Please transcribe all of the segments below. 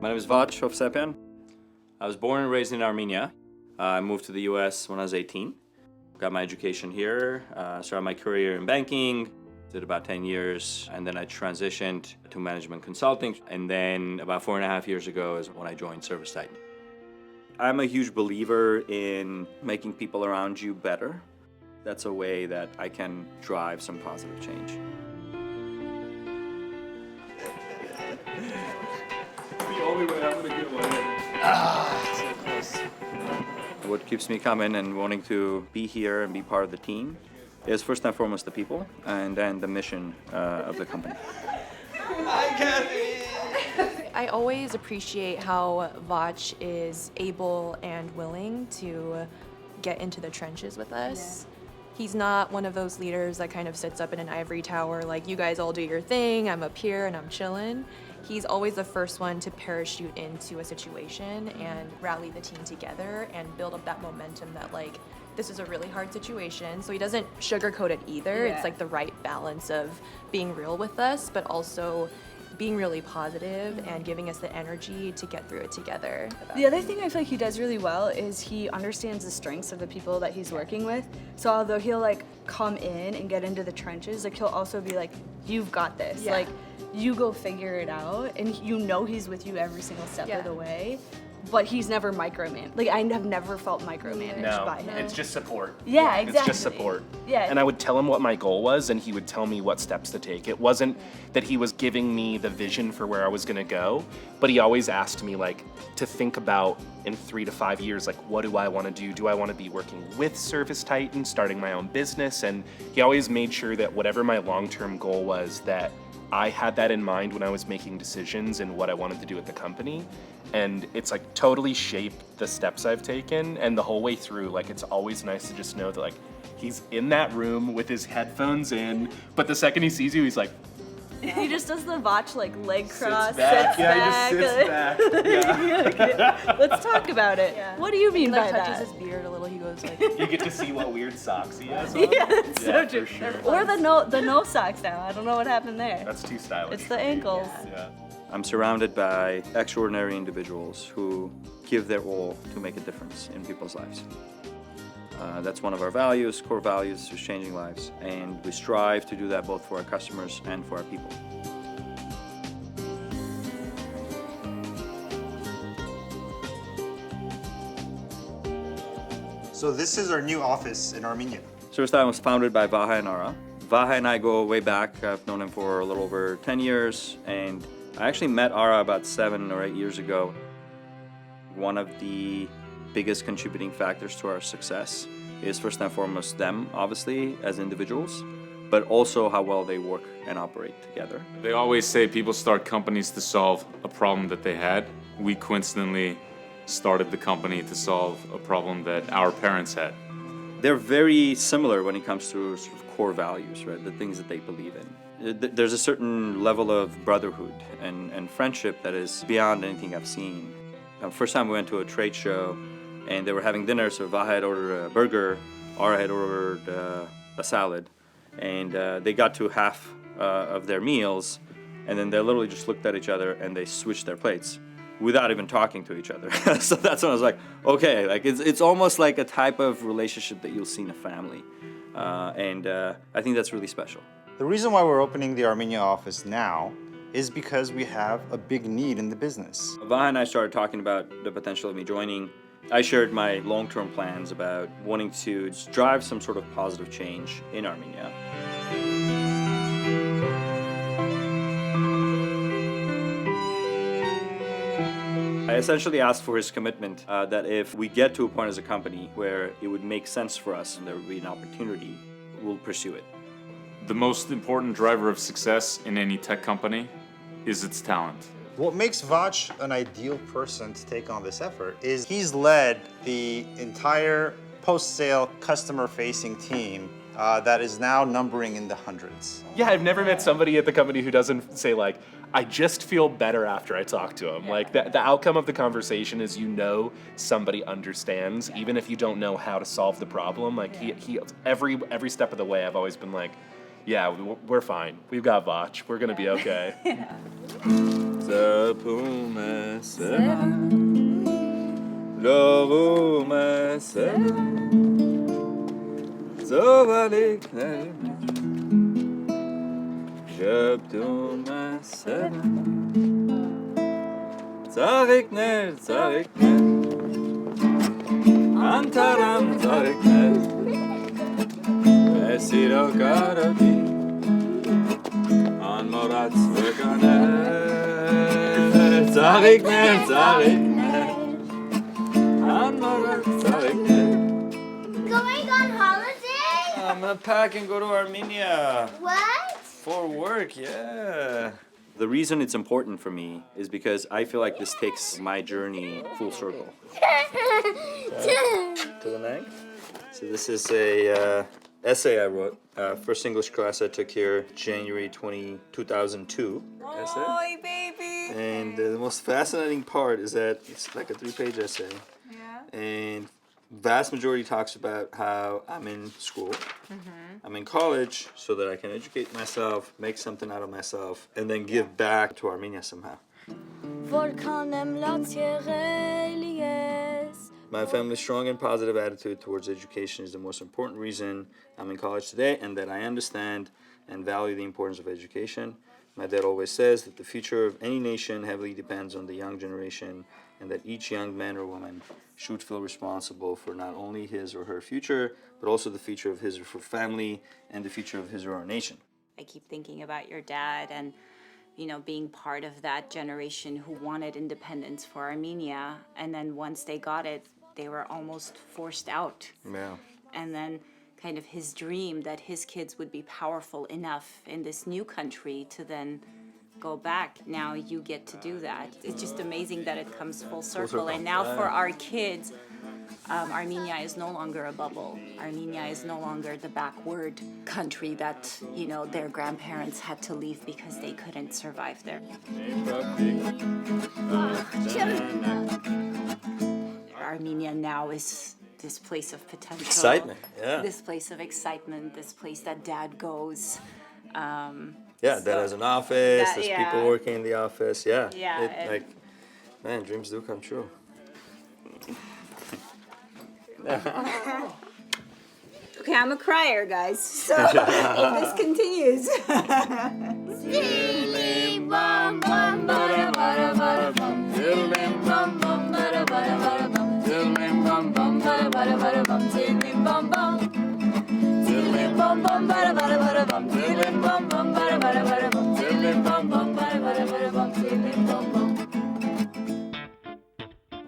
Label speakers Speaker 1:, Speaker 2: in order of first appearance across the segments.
Speaker 1: My name is Vach Hovsepian. I was born and raised in Armenia. I moved to the US when I was 18. Got my education here, started my career in banking, did about 10 years, and then I transitioned to management consulting. And then about 4.5 years ago is when I joined ServiceTitan. I'm a huge believer in making people around you better. That's a way that I can drive some positive change.
Speaker 2: The only way I'm gonna get one.
Speaker 1: So close. What keeps me coming and wanting to be here and be part of the team is first and foremost the people, and then the mission of the company.
Speaker 2: Hi, Kathy!
Speaker 3: I always appreciate how Vach is able and willing to get into the trenches with us. He's not one of those leaders that kind of sits up in an ivory tower like, you guys all do your thing, I'm up here and I'm chilling. He's always the first one to parachute into a situation and rally the team together and build up that momentum that, like, this is a really hard situation. So he doesn't sugarcoat it either. It's like the right balance of being real with us, but also being really positive and giving us the energy to get through it together.
Speaker 4: The other thing I feel like he does really well is he understands the strengths of the people that he's working with. So although he'll like come in and get into the trenches, like he'll also be like, you've got this. Like, you go figure it out, and you know he's with you every single step of the way. But he's never micromanaged. Like, I have never felt micromanaged by him.
Speaker 5: It's just support.
Speaker 4: Yeah, exactly.
Speaker 5: It's just support.
Speaker 4: Yeah.
Speaker 5: And I would tell him what my goal was, and he would tell me what steps to take. It wasn't that he was giving me the vision for where I was gonna go, but he always asked me, like, to think about in 3 to 5 years, like, what do I wanna do? Do I wanna be working with ServiceTitan, starting my own business? And he always made sure that whatever my long-term goal was, that I had that in mind when I was making decisions and what I wanted to do at the company. And it's like totally shaped the steps I've taken, and the whole way through, like, it's always nice to just know that, like, he's in that room with his headphones in, but the second he sees you, he's like,
Speaker 4: He just does the Vach like leg cross,
Speaker 5: sits back.
Speaker 4: back.
Speaker 5: He just sits back.
Speaker 4: Let's talk about it. What do you mean
Speaker 3: He
Speaker 4: by
Speaker 3: like touches
Speaker 4: that?
Speaker 3: his beard a little, he goes like,
Speaker 5: You get to see what weird socks he has on.
Speaker 4: Yeah, that's so true.
Speaker 5: for sure.
Speaker 4: Or the no socks now. I don't know what happened there.
Speaker 5: That's too stylish.
Speaker 4: It's the ankles.
Speaker 5: Yeah.
Speaker 1: I'm surrounded by extraordinary individuals who give their all to make a difference in people's lives. That's one of our values, core values, is changing lives. And we strive to do that both for our customers and for our people.
Speaker 6: So this is our new office in Armenia.
Speaker 1: ServiceTitan was founded by Vaha and Ara. Vaha and I go way back. I've known him for a little over 10 years, and I actually met Ara about 7 or 8 years ago. One of the biggest contributing factors to our success is first and foremost them, obviously, as individuals, but also how well they work and operate together.
Speaker 2: They always say people start companies to solve a problem that they had. We coincidentally started the company to solve a problem that our parents had.
Speaker 1: They're very similar when it comes to sort of core values, right? The things that they believe in. There's a certain level of brotherhood and friendship that is beyond anything I've seen. First time we went to a trade show and they were having dinner, so Vaha had ordered a burger, Ara had ordered a salad, and they got to half of their meals, and then they literally just looked at each other and they switched their plates without even talking to each other. So that's when I was like, okay, like it's almost like a type of relationship that you'll see in a family. And I think that's really special.
Speaker 6: The reason why we're opening the Armenia office now is because we have a big need in the business.
Speaker 1: Vaha and I started talking about the potential of me joining. I shared my long-term plans about wanting to drive some sort of positive change in Armenia. I essentially asked for his commitment that if we get to a point as a company where it would make sense for us and there would be an opportunity, we'll pursue it.
Speaker 2: The most important driver of success in any tech company is its talent.
Speaker 6: What makes Vach an ideal person to take on this effort is he's led the entire post-sale customer-facing team that is now numbering in the hundreds.
Speaker 5: Yeah, I've never met somebody at the company who doesn't say, like, I just feel better after I talk to him. Like, the outcome of the conversation is, you know, somebody understands, even if you don't know how to solve the problem. Like, he every step of the way, I've always been like, yeah, we're fine. We've got Vach. We're gonna be okay.
Speaker 2: So
Speaker 1: Sapume seven, lovume seven, zovalikne, jeptume seven, zarikne, zarikne, antaram zarikne, esiro karadi, an morats vegane. Zarikne, zarikne, zarikne.
Speaker 7: Going on holiday?
Speaker 1: I'm gonna pack and go to Armenia
Speaker 7: What?
Speaker 1: for work, yeah. The reason it's important for me is because I feel like this takes my journey full circle. To the neck. So this is a essay I wrote. First English class I took here, January 2002. Essay.
Speaker 3: Boy, baby.
Speaker 1: And the most fascinating part is that it's like a 3-page essay.
Speaker 3: Yeah.
Speaker 1: And vast majority talks about how I'm in school, I'm in college, so that I can educate myself, make something out of myself, and then give back to Armenia somehow. My family's strong and positive attitude towards education is the most important reason I'm in college today, and that I understand and value the importance of education. My dad always says that the future of any nation heavily depends on the young generation, and that each young man or woman should feel responsible for not only his or her future, but also the future of his or her family and the future of his or her nation.
Speaker 8: I keep thinking about your dad and, you know, being part of that generation who wanted independence for Armenia. And then once they got it, they were almost forced out.
Speaker 1: Yeah.
Speaker 8: And then kind of his dream that his kids would be powerful enough in this new country to then go back. Now you get to do that. It's just amazing that it comes full circle. And now for our kids, Armenia is no longer a bubble. Armenia is no longer the backward country that, you know, their grandparents had to leave because they couldn't survive there. Armenia now is this place of potential.
Speaker 1: Excitement, yeah.
Speaker 8: This place of excitement, this place that dad goes.
Speaker 1: Yeah, that has an office,
Speaker 8: That-
Speaker 1: there's
Speaker 8: yeah.
Speaker 1: people working in the office, yeah.
Speaker 8: Yeah,
Speaker 1: It,
Speaker 8: and-
Speaker 1: like, man, dreams do come true.
Speaker 8: Okay, I'm a crier, guys. So if this continues.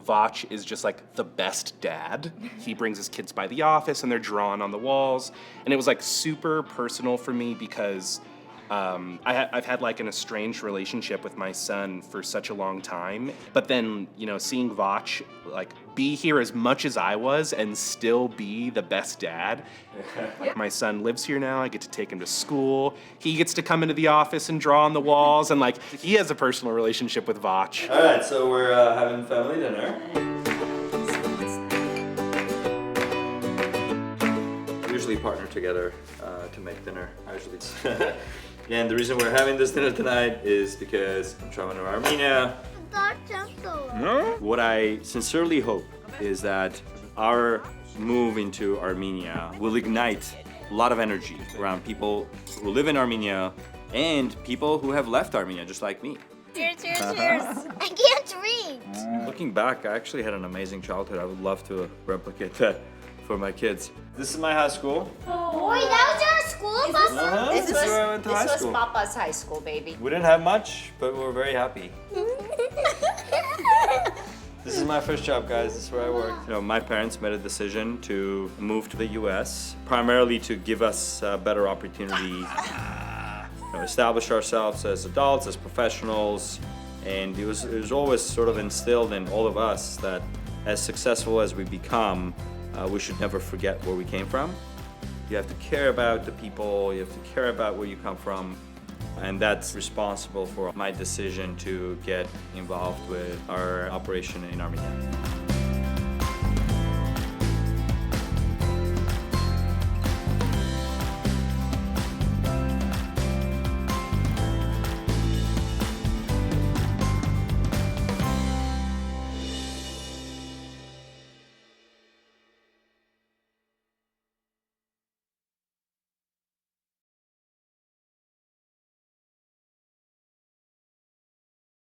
Speaker 5: Vach is just like the best dad. He brings his kids by the office and they're drawn on the walls. And it was like super personal for me because I've had like an estranged relationship with my son for such a long time. But then, you know, seeing Vach like be here as much as I was and still be the best dad. My son lives here now. I get to take him to school. He gets to come into the office and draw on the walls. And like he has a personal relationship with Vach.
Speaker 1: All right, so we're having family dinner. We usually partner together to make dinner. And the reason we're having this dinner tonight is because I'm traveling to Armenia. What I sincerely hope is that our move into Armenia will ignite a lot of energy around people who live in Armenia and people who have left Armenia, just like me.
Speaker 7: Cheers, cheers, cheers. I can't read.
Speaker 1: Looking back, I actually had an amazing childhood. I would love to replicate that for my kids. This is my high school.
Speaker 7: Boy, that was your school bus?
Speaker 1: This is where I went to high school.
Speaker 8: Papa's high school, baby.
Speaker 1: We didn't have much, but we were very happy. This is my first job, guys. This is where I worked. You know, my parents made a decision to move to the U.S. primarily to give us a better opportunity, establish ourselves as adults, as professionals, and it was always sort of instilled in all of us that as successful as we become, we should never forget where we came from. You have to care about the people, you have to care about where you come from, and that's responsible for my decision to get involved with our operation in Armenia.